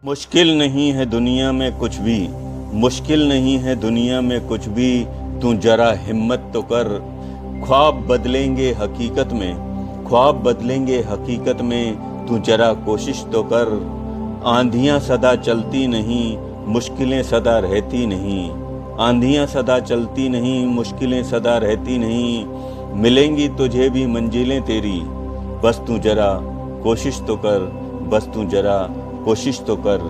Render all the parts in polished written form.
मुश्किल नहीं है दुनिया में कुछ भी, मुश्किल नहीं है दुनिया में कुछ भी। तू जरा हिम्मत तो कर, ख्वाब बदलेंगे हकीकत में, ख्वाब बदलेंगे हकीकत में। तू जरा कोशिश तो कर। आंधियां सदा चलती नहीं, मुश्किलें सदा रहती नहीं। आंधियां सदा चलती नहीं, मुश्किलें सदा रहती नहीं। मिलेंगी तुझे भी मंजिलें तेरी, बस तू जरा कोशिश तो कर, बस तू जरा कोशिश तो कर।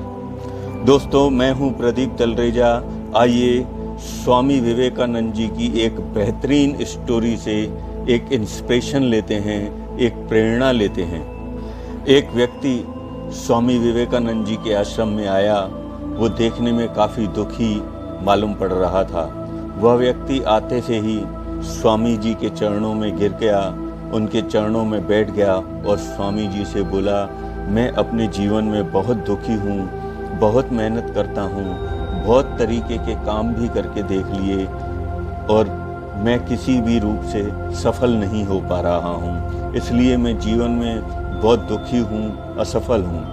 दोस्तों, मैं हूं प्रदीप तलरेजा। आइए स्वामी विवेकानंद जी की एक बेहतरीन स्टोरी से एक इंस्पिरेशन लेते हैं, एक प्रेरणा लेते हैं। एक व्यक्ति स्वामी विवेकानंद जी के आश्रम में आया। वो देखने में काफ़ी दुखी मालूम पड़ रहा था। वह व्यक्ति आते से ही स्वामी जी के चरणों में गिर गया, उनके चरणों में बैठ गया और स्वामी जी से बोला, मैं अपने जीवन में बहुत दुखी हूँ, बहुत मेहनत करता हूँ, बहुत तरीके के काम भी करके देख लिए और मैं किसी भी रूप से सफल नहीं हो पा रहा हूँ। इसलिए मैं जीवन में बहुत दुखी हूँ, असफल हूँ।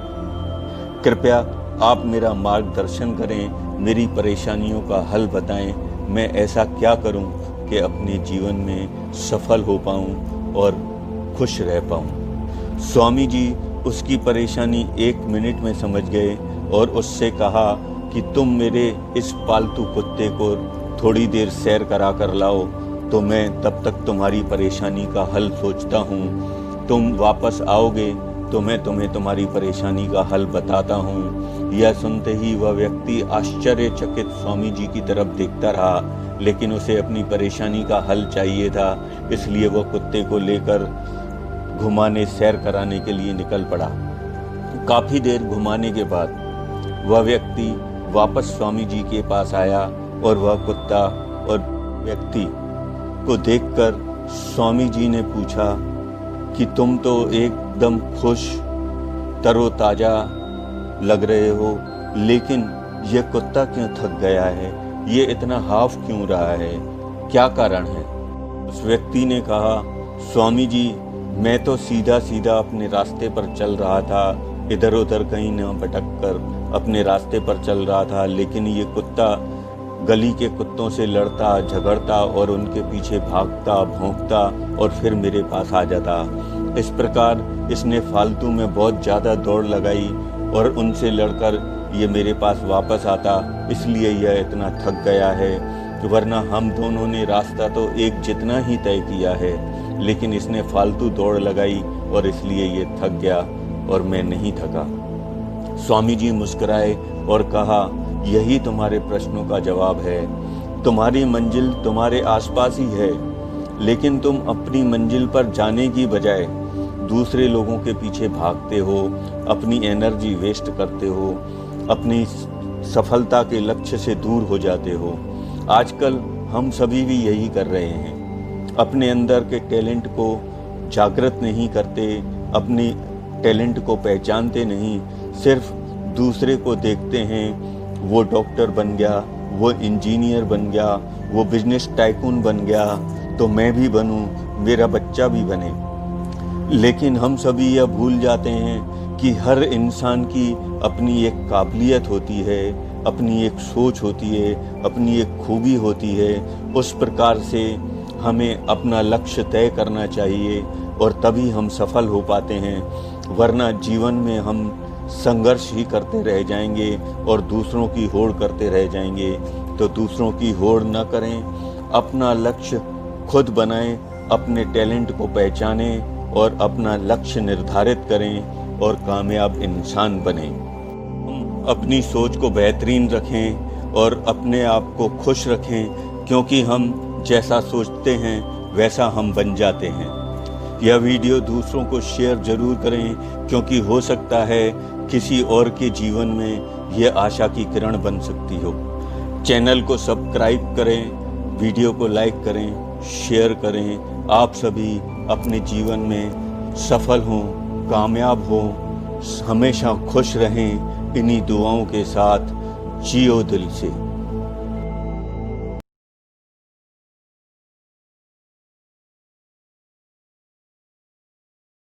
कृपया आप मेरा मार्गदर्शन करें, मेरी परेशानियों का हल बताएं। मैं ऐसा क्या करूं कि अपने जीवन में सफल हो पाऊं और खुश रह पाऊं। स्वामी जी उसकी परेशानी 1 मिनट में समझ गए और उससे कहा कि तुम मेरे इस पालतू कुत्ते को थोड़ी देर सैर करा कर लाओ, तो मैं तब तक तुम्हारी परेशानी का हल सोचता हूँ। तुम वापस आओगे तो मैं तुम्हें तुम्हारी परेशानी का हल बताता हूँ। यह सुनते ही वह व्यक्ति आश्चर्यचकित स्वामी जी की तरफ देखता रहा, लेकिन उसे अपनी परेशानी का हल चाहिए था। इसलिए वह कुत्ते को लेकर घुमाने, सैर कराने के लिए निकल पड़ा। काफ़ी देर घुमाने के बाद वह व्यक्ति वापस स्वामी जी के पास आया और वह कुत्ता और व्यक्ति को देखकर स्वामी जी ने पूछा कि तुम तो एकदम खुश, तरोताज़ा लग रहे हो, लेकिन यह कुत्ता क्यों थक गया है? ये इतना हाफ क्यों रहा है? क्या कारण है? उस व्यक्ति ने कहा, स्वामी जी, मैं तो सीधा सीधा अपने रास्ते पर चल रहा था, इधर उधर कहीं न भटक कर अपने रास्ते पर चल रहा था, लेकिन ये कुत्ता गली के कुत्तों से लड़ता झगड़ता और उनके पीछे भागता भौंकता और फिर मेरे पास आ जाता। इस प्रकार इसने फालतू में बहुत ज़्यादा दौड़ लगाई और उनसे लड़कर ये मेरे पास वापस आता, इसलिए यह इतना थक गया है। वरना हम दोनों ने रास्ता तो एक जितना ही तय किया है, लेकिन इसने फालतू दौड़ लगाई और इसलिए ये थक गया और मैं नहीं थका। स्वामी जी मुस्कुराए और कहा, यही तुम्हारे प्रश्नों का जवाब है। तुम्हारी मंजिल तुम्हारे आसपास ही है, लेकिन तुम अपनी मंजिल पर जाने की बजाय दूसरे लोगों के पीछे भागते हो, अपनी एनर्जी वेस्ट करते हो, अपनी सफलता के लक्ष्य से दूर हो जाते हो। आजकल हम सभी भी यही कर रहे हैं। अपने अंदर के टैलेंट को जागृत नहीं करते, अपनी टैलेंट को पहचानते नहीं, सिर्फ दूसरे को देखते हैं। वो डॉक्टर बन गया, वो इंजीनियर बन गया, वो बिजनेस टाइकून बन गया, तो मैं भी बनूं, मेरा बच्चा भी बने। लेकिन हम सभी यह भूल जाते हैं कि हर इंसान की अपनी एक काबिलियत होती है, अपनी एक सोच होती है, अपनी एक खूबी होती है। उस प्रकार से हमें अपना लक्ष्य तय करना चाहिए और तभी हम सफल हो पाते हैं। वरना जीवन में हम संघर्ष ही करते रह जाएंगे और दूसरों की होड़ करते रह जाएंगे। तो दूसरों की होड़ न करें, अपना लक्ष्य खुद बनाएं, अपने टैलेंट को पहचानें और अपना लक्ष्य निर्धारित करें और कामयाब इंसान बनें। हम अपनी सोच को बेहतरीन रखें और अपने आप को खुश रखें, क्योंकि हम जैसा सोचते हैं वैसा हम बन जाते हैं। यह वीडियो दूसरों को शेयर जरूर करें, क्योंकि हो सकता है किसी और के जीवन में यह आशा की किरण बन सकती हो। चैनल को सब्सक्राइब करें, वीडियो को लाइक करें, शेयर करें। आप सभी अपने जीवन में सफल हों, कामयाब हों, हमेशा खुश रहें। इन्हीं दुआओं के साथ जियो दिल से।